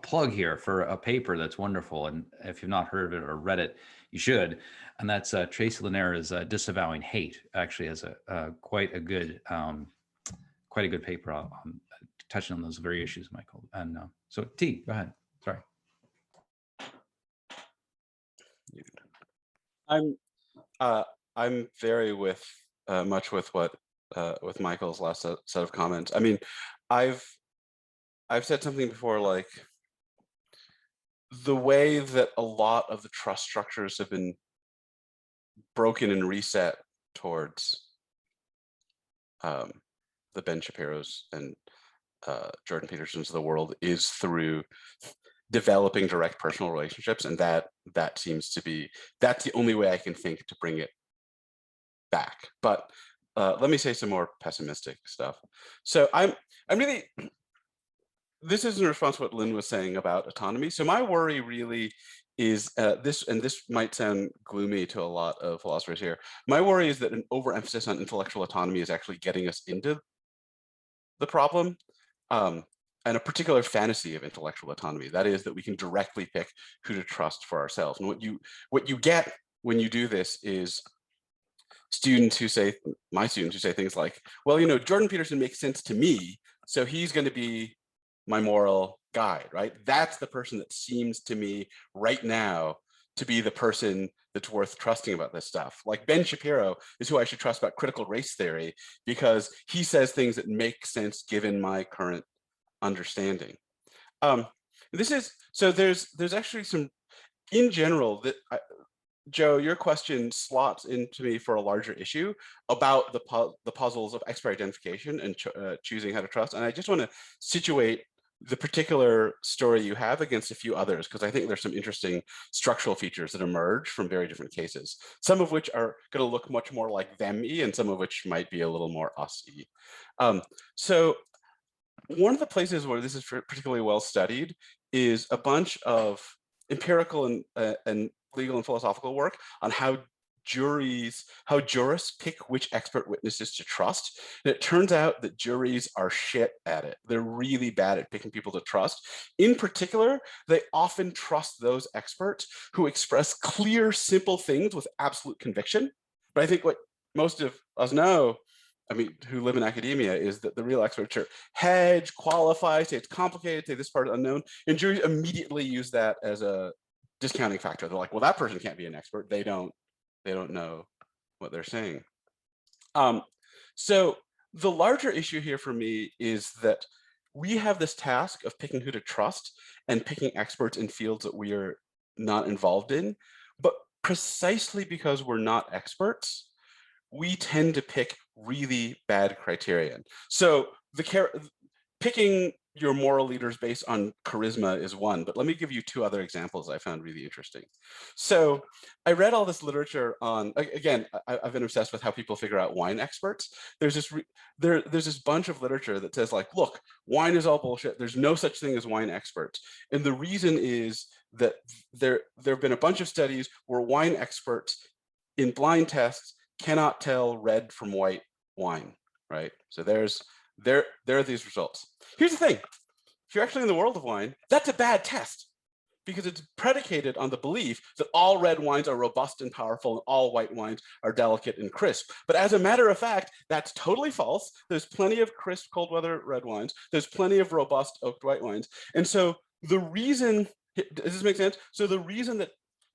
plug here for a paper that's wonderful, and if you've not heard of it or read it, you should. And that's Tracy Lynne's Disavowing Hate. Actually, has quite a good paper on touching on those very issues, Michael. And so T, go ahead. Sorry. I'm very much with what with Michael's last set of comments. I mean, I've said something before, like the way that a lot of the trust structures have been broken and reset towards the Ben Shapiro's and Jordan Peterson's of the world is through developing direct personal relationships, and that seems to be, that's the only way I can think to bring it back. But let me say some more pessimistic stuff. So I'm really, this is in response to what Lynn was saying about autonomy. So my worry really is this might sound gloomy to a lot of philosophers here. My worry is that an overemphasis on intellectual autonomy is actually getting us into the problem. And a particular fantasy of intellectual autonomy, that is that we can directly pick who to trust for ourselves. And what you get when you do this is my students who say things like, well, you know, Jordan Peterson makes sense to me, so he's going to be my moral guide, right? That's the person that seems to me right now to be the person that's worth trusting about this stuff. Like Ben Shapiro is who I should trust about critical race theory because he says things that make sense given my current understanding. There's actually in general, Joe, your question slots into me for a larger issue about the puzzles of expert identification and choosing how to trust. And I just want to situate the particular story you have against a few others, because I think there's some interesting structural features that emerge from very different cases, some of which are going to look much more like them-y and some of which might be a little more us-y. So one of the places where this is particularly well studied is a bunch of empirical and legal and philosophical work on how jurists pick which expert witnesses to trust. And it turns out that juries are shit at it. They're really bad at picking people to trust. In particular, they often trust those experts who express clear, simple things with absolute conviction. But I think what most of us know, I mean, who live in academia, is that the real experts are hedge, qualify, say it's complicated, say this part is unknown, and juries immediately use that as a discounting factor. They're like, well, that person can't be an expert. They don't know what they're saying. So the larger issue here for me is that we have this task of picking who to trust and picking experts in fields that we are not involved in, but precisely because we're not experts, we tend to pick really bad criterion. So picking your moral leaders based on charisma is one, but let me give you two other examples I found really interesting. So I read all this literature on, again, I've been obsessed with how people figure out wine experts. There's this bunch of literature that says like, look, wine is all bullshit. There's no such thing as wine experts. And the reason is that there have been a bunch of studies where wine experts in blind tests cannot tell red from white wine, right? So there are these results. Here's the thing, if you're actually in the world of wine, that's a bad test because it's predicated on the belief that all red wines are robust and powerful and all white wines are delicate and crisp. But as a matter of fact, that's totally false. There's plenty of crisp cold weather red wines. There's plenty of robust oaked white wines. And so the reason, does this make sense? So the reason that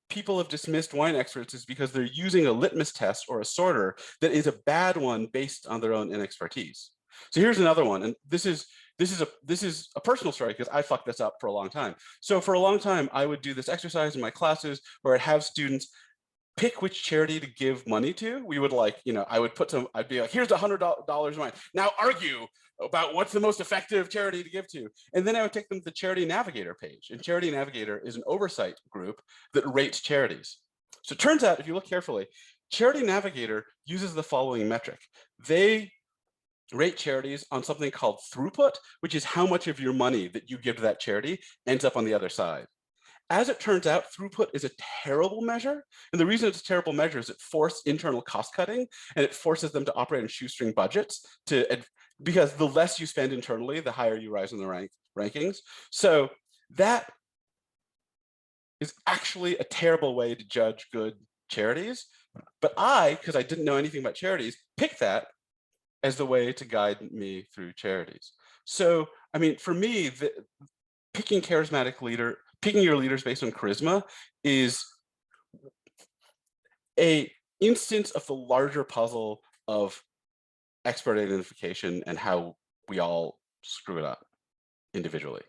people have dismissed wine experts is because they're using a litmus test or a sorter that is a bad one based on their own inexpertise. So here's another one, and this is a personal story because I fucked this up for a long time. So for a long time, I would do this exercise in my classes where I'd have students pick which charity to give money to. We would like, I would I'd be like, here's $100 mine. Now argue about what's the most effective charity to give to. And then I would take them to the Charity Navigator page. And Charity Navigator is an oversight group that rates charities. So it turns out, if you look carefully, Charity Navigator uses the following metric. They rate charities on something called throughput, which is how much of your money that you give to that charity ends up on the other side. As it turns out, throughput is a terrible measure. And the reason it's a terrible measure is it forces internal cost cutting and it forces them to operate on shoestring budgets because the less you spend internally, the higher you rise in the rankings. So that is actually a terrible way to judge good charities. But because I didn't know anything about charities, picked that as the way to guide me through charities. So, I mean, for me, picking your leaders based on charisma is an instance of the larger puzzle of expert identification and how we all screw it up individually.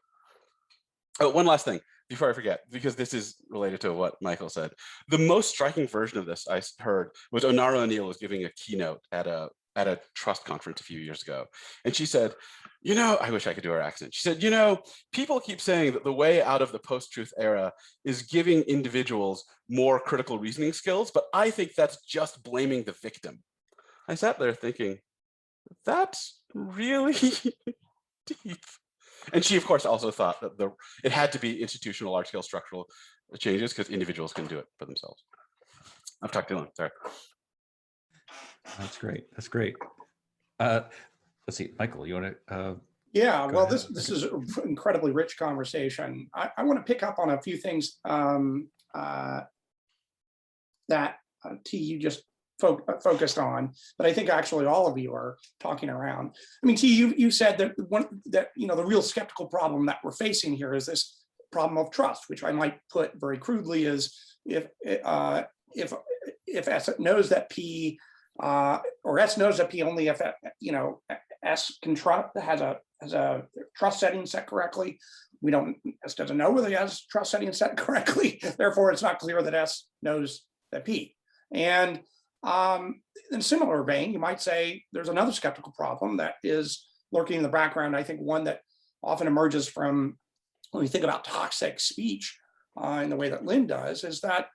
Oh, one last thing before I forget, because this is related to what Michael said. The most striking version of this I heard was Onara O'Neill was giving a keynote at a trust conference a few years ago. And she said, I wish I could do her accent. She said, people keep saying that the way out of the post-truth era is giving individuals more critical reasoning skills, but I think that's just blaming the victim. I sat there thinking, that's really deep. And she, of course, also thought that it had to be institutional, large-scale structural changes because individuals can do it for themselves. I've talked too long, sorry. That's great. That's great. Let's see, Michael, you want to? Yeah, well, this is an incredibly rich conversation. I want to pick up on a few things that T, you just focused on, but I think actually all of you are talking around. I mean, T, you said that the real skeptical problem that we're facing here is this problem of trust, which I might put very crudely as if S knows that P or S knows that P only if S can trust has has a trust setting set correctly. We don't, S doesn't know whether he has trust setting set correctly. Therefore, it's not clear that S knows that P. And in a similar vein, you might say there's another skeptical problem that is lurking in the background. I think one that often emerges from when we think about toxic speech in the way that Lynne does is that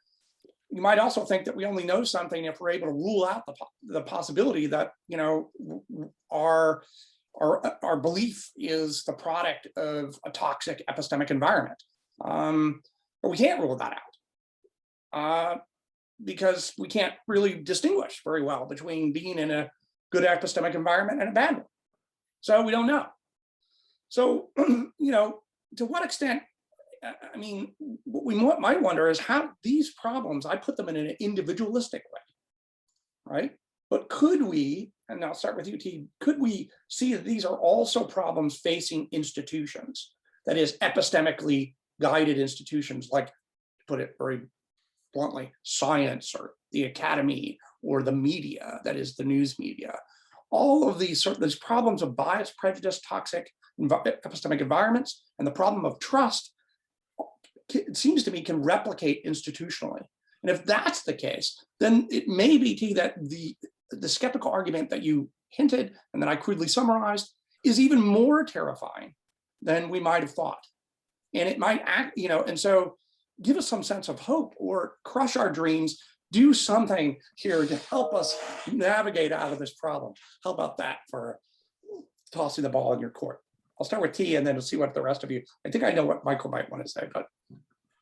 you might also think that we only know something if we're able to rule out the possibility that, you know, our belief is the product of a toxic epistemic environment. But we can't rule that out because we can't really distinguish very well between being in a good epistemic environment and a bad one. So we don't know. So, you know, to what extent, I mean, what we might wonder is how these problems, I put them in an individualistic way, right? But could we, and I'll start with you, T, could we see that these are also problems facing institutions, that is epistemically guided institutions, like, to put it very bluntly, science or the academy or the media, that is the news media. All of these problems of bias, prejudice, toxic epistemic environments, and the problem of trust, it seems to me, can replicate institutionally. And if that's the case, then it may be, T, that the skeptical argument that you hinted and that I crudely summarized is even more terrifying than we might have thought. And it might act, you know, and so give us some sense of hope or crush our dreams, do something here to help us navigate out of this problem. How about that for tossing the ball in your court? I'll start with T and then we'll see what the rest of you, I think I know what Michael might want to say, but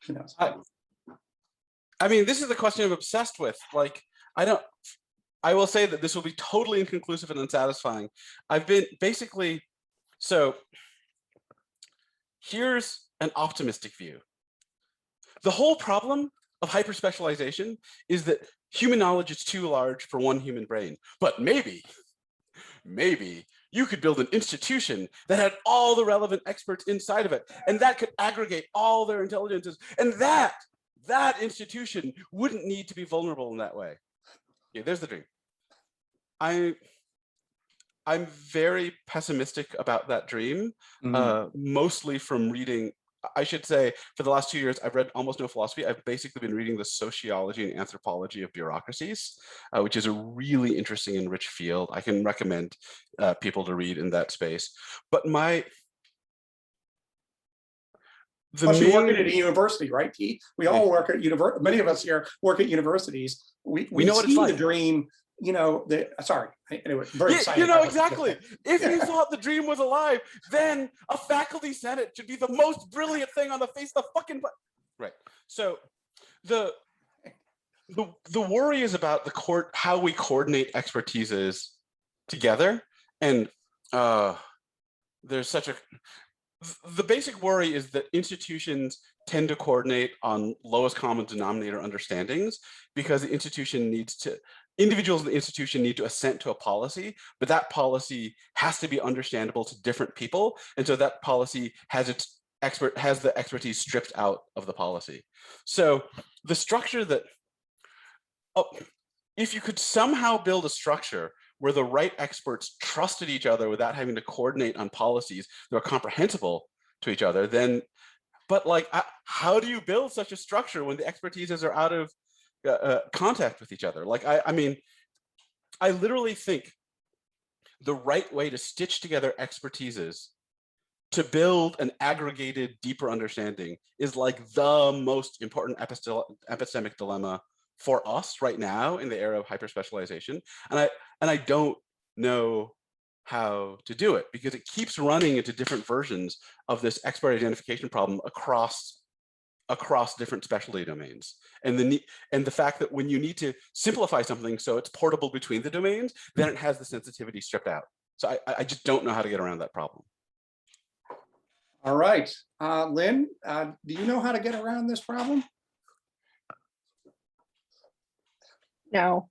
who knows? I mean, this is the question I'm obsessed with. Like, I will say that this will be totally inconclusive and unsatisfying. I've been basically, so here's an optimistic view. The whole problem of hyperspecialization is that human knowledge is too large for one human brain. But maybe you could build an institution that had all the relevant experts inside of it, and that could aggregate all their intelligences, and that institution wouldn't need to be vulnerable in that way. Okay, there's the dream. I'm very pessimistic about that dream, mostly from reading. I should say, for the last 2 years, I've read almost no philosophy. I've basically been reading the sociology and anthropology of bureaucracies, which is a really interesting and rich field. I can recommend people to read in that space. But Plus, you work at a university, right, Pete? We all work at university. Many of us here work at universities. We know what it's like. The dream. You know, sorry. Anyway, very excited. You know, exactly. If you thought the dream was alive, then a faculty senate should be the most brilliant thing on the face of the fucking planet. Right. So the worry is about how we coordinate expertises together, and there's such a. The basic worry is that institutions tend to coordinate on lowest common denominator understandings because the institution individuals in the institution need to assent to a policy, but that policy has to be understandable to different people. And so that policy has the expertise stripped out of the policy. So the structure that, if you could somehow build a structure where the right experts trusted each other without having to coordinate on policies that are comprehensible to each other, then, but like, how do you build such a structure when the expertises are out of contact with each other? Like, I mean, I literally think the right way to stitch together expertises to build an aggregated, deeper understanding is like the most important epistemic dilemma for us right now in the era of hyperspecialization. And I don't know how to do it because it keeps running into different versions of this expert identification problem across different specialty domains. And the fact that when you need to simplify something so it's portable between the domains, then it has the sensitivity stripped out. So I just don't know how to get around that problem. All right, Lynne, do you know how to get around this problem? No.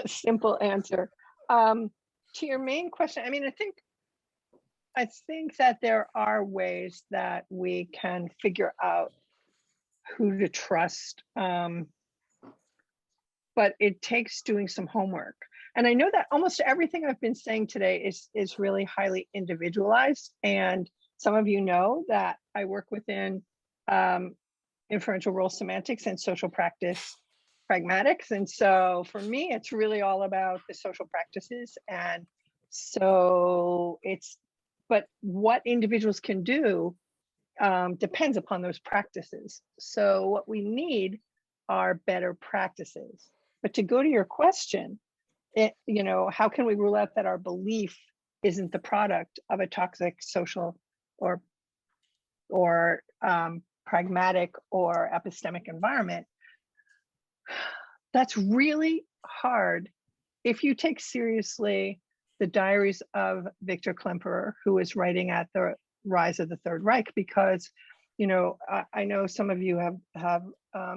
Simple answer. To your main question, I mean, I think that there are ways that we can figure out who to trust, but it takes doing some homework. And I know that almost everything I've been saying today is really highly individualized. And some of you know that I work within inferential role semantics and social practice pragmatics. And so for me, it's really all about the social practices. And so but what individuals can do depends upon those practices. So what we need are better practices. But to go to your question, how can we rule out that our belief isn't the product of a toxic social or pragmatic or epistemic environment? That's really hard if you take seriously the diaries of Victor Klemperer, who is writing at the rise of the Third Reich, because I know some of you have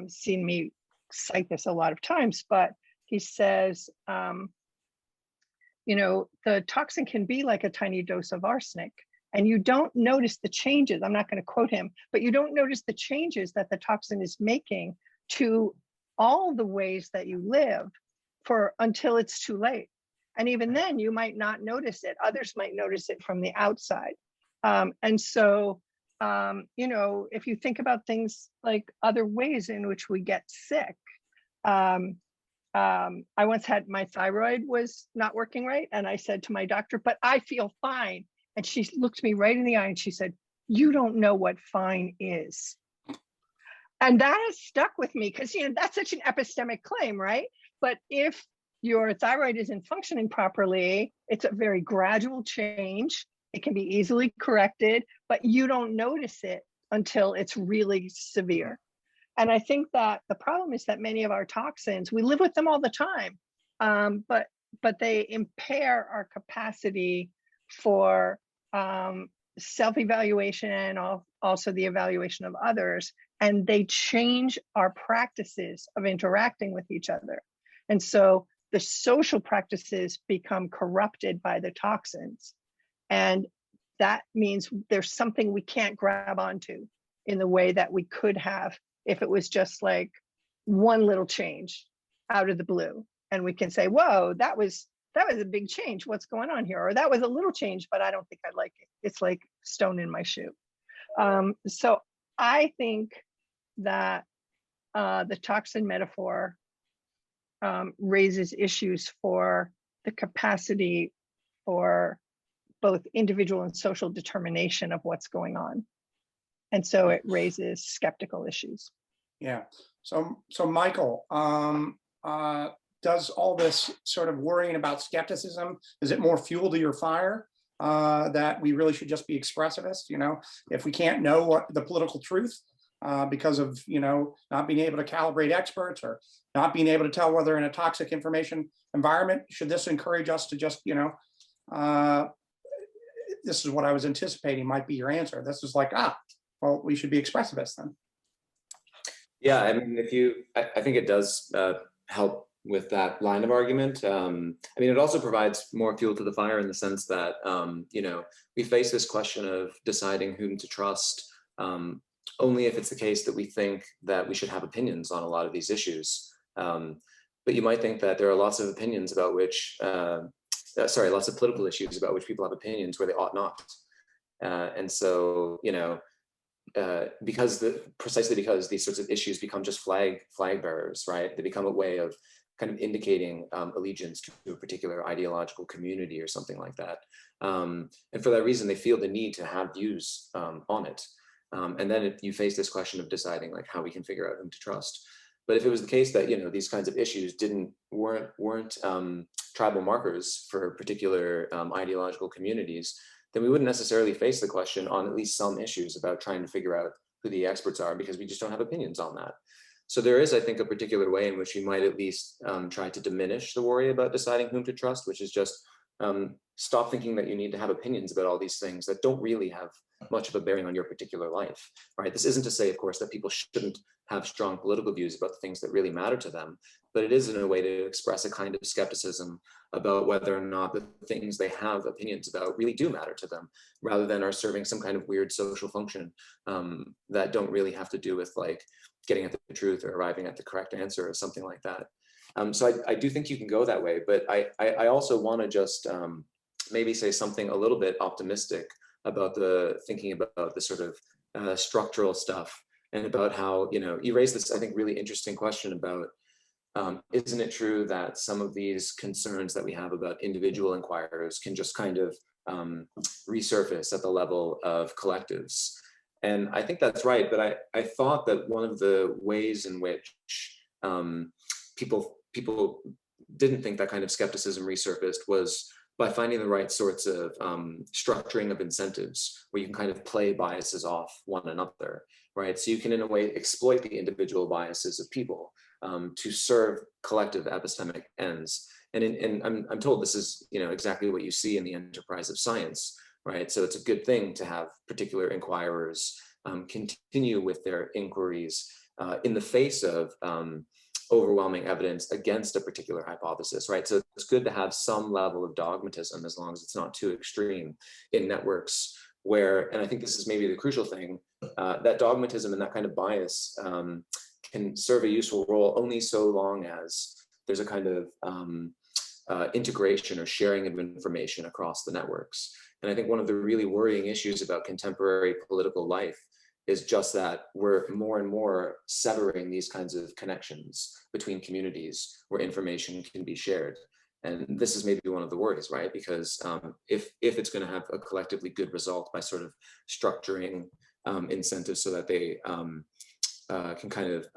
seen me cite this a lot of times, but he says, the toxin can be like a tiny dose of arsenic, and you don't notice the changes. I'm not going to quote him, but you don't notice the changes that the toxin is making to all the ways that you live until it's too late. And even then, you might not notice it. Others might notice it from the outside. And so, if you think about things like other ways in which we get sick, I once had my thyroid was not working right. And I said to my doctor, but I feel fine. And she looked me right in the eye and she said, you don't know what fine is. And that has stuck with me because, that's such an epistemic claim, right? But if your thyroid isn't functioning properly, it's a very gradual change. It can be easily corrected, but you don't notice it until it's really severe. And I think that the problem is that many of our toxins, we live with them all the time, but they impair our capacity for self-evaluation and also the evaluation of others. And they change our practices of interacting with each other. And so the social practices become corrupted by the toxins. And that means there's something we can't grab onto in the way that we could have if it was just like one little change out of the blue. And we can say, whoa, that was a big change. What's going on here? Or that was a little change, but I don't think I like it. It's like stone in my shoe. So I think that the toxin metaphor raises issues for the capacity for both individual and social determination of what's going on. And so it raises skeptical issues. Yeah. So Michael, does all this sort of worrying about skepticism, is it more fuel to your fire that we really should just be expressivists? If we can't know what the political truth because of, not being able to calibrate experts or not being able to tell whether in a toxic information environment, should this encourage us to just, this is what I was anticipating might be your answer. This is like, well, we should be expressivists then. Yeah, I mean, I think it does help with that line of argument. It also provides more fuel to the fire in the sense that, we face this question of deciding whom to trust only if it's the case that we think that we should have opinions on a lot of these issues. But you might think that there are lots of opinions about which, lots of political issues about which people have opinions where they ought not. And so, precisely because these sorts of issues become just flag bearers, right? They become a way of kind of indicating allegiance to a particular ideological community or something like that. And for that reason, they feel the need to have views on it. And then you face this question of deciding like how we can figure out whom to trust. But if it was the case that these kinds of issues weren't tribal markers for particular ideological communities, then we wouldn't necessarily face the question on at least some issues about trying to figure out who the experts are, because we just don't have opinions on that. So there is, I think, a particular way in which you might at least try to diminish the worry about deciding whom to trust, which is just stop thinking that you need to have opinions about all these things that don't really have much of a bearing on your particular life, right? This isn't to say, of course, that people shouldn't have strong political views about the things that really matter to them, but it is in a way to express a kind of skepticism about whether or not the things they have opinions about really do matter to them, rather than are serving some kind of weird social function that don't really have to do with like getting at the truth or arriving at the correct answer or something like that. So I do think you can go that way, but I also want to just maybe say something a little bit optimistic about thinking about the sort of structural stuff, and about how, you raised this, I think, really interesting question about, isn't it true that some of these concerns that we have about individual inquirers can just kind of resurface at the level of collectives? And I think that's right, but I thought that one of the ways in which people didn't think that kind of skepticism resurfaced was by finding the right sorts of structuring of incentives where you can kind of play biases off one another, right? So you can, in a way, exploit the individual biases of people to serve collective epistemic ends. And I'm told this is, exactly what you see in the enterprise of science, right? So it's a good thing to have particular inquirers continue with their inquiries in the face of overwhelming evidence against a particular hypothesis, right? So it's good to have some level of dogmatism, as long as it's not too extreme, in networks where, and I think this is maybe the crucial thing, that dogmatism and that kind of bias can serve a useful role only so long as there's a kind of integration or sharing of information across the networks. And I think one of the really worrying issues about contemporary political life is just that we're more and more severing these kinds of connections between communities where information can be shared. And this is maybe one of the worries, right? Because if it's going to have a collectively good result by sort of structuring incentives so that they can kind of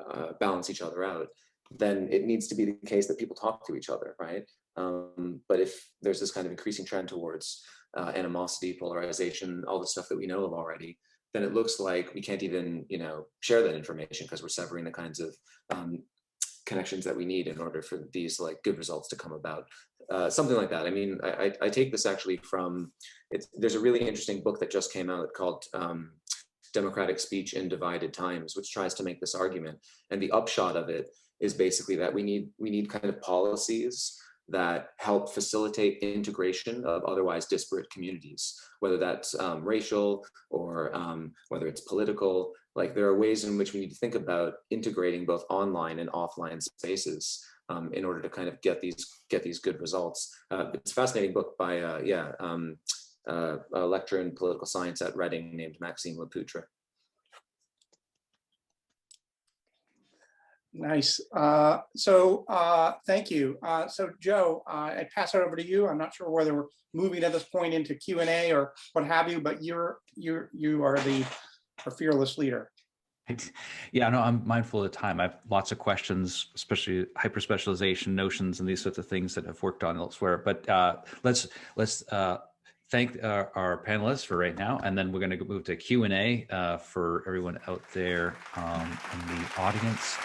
balance each other out, then it needs to be the case that people talk to each other, right? But if there's this kind of increasing trend towards animosity, polarization, all the stuff that we know of already, then it looks like we can't even, share that information because we're severing the kinds of connections that we need in order for these good results to come about. Something like that. I mean, I take this actually from, there's a really interesting book that just came out called Democratic Speech in Divided Times, which tries to make this argument. And the upshot of it is basically that we need kind of policies that help facilitate integration of otherwise disparate communities, whether that's racial or whether it's political. There are ways in which we need to think about integrating both online and offline spaces in order to kind of get these good results. It's a fascinating book by a lecturer in political science at Reading named Maxime Lepoutre. Nice. Thank you. So Joe, I pass it over to you. I'm not sure whether we're moving at this point into Q&A or what have you, but you are our fearless leader. Yeah, no, I'm mindful of the time. I have lots of questions, especially hyperspecialization notions and these sorts of things that I've worked on elsewhere. But let's thank our panelists for right now, and then we're going to move to Q&A for everyone out there in the audience.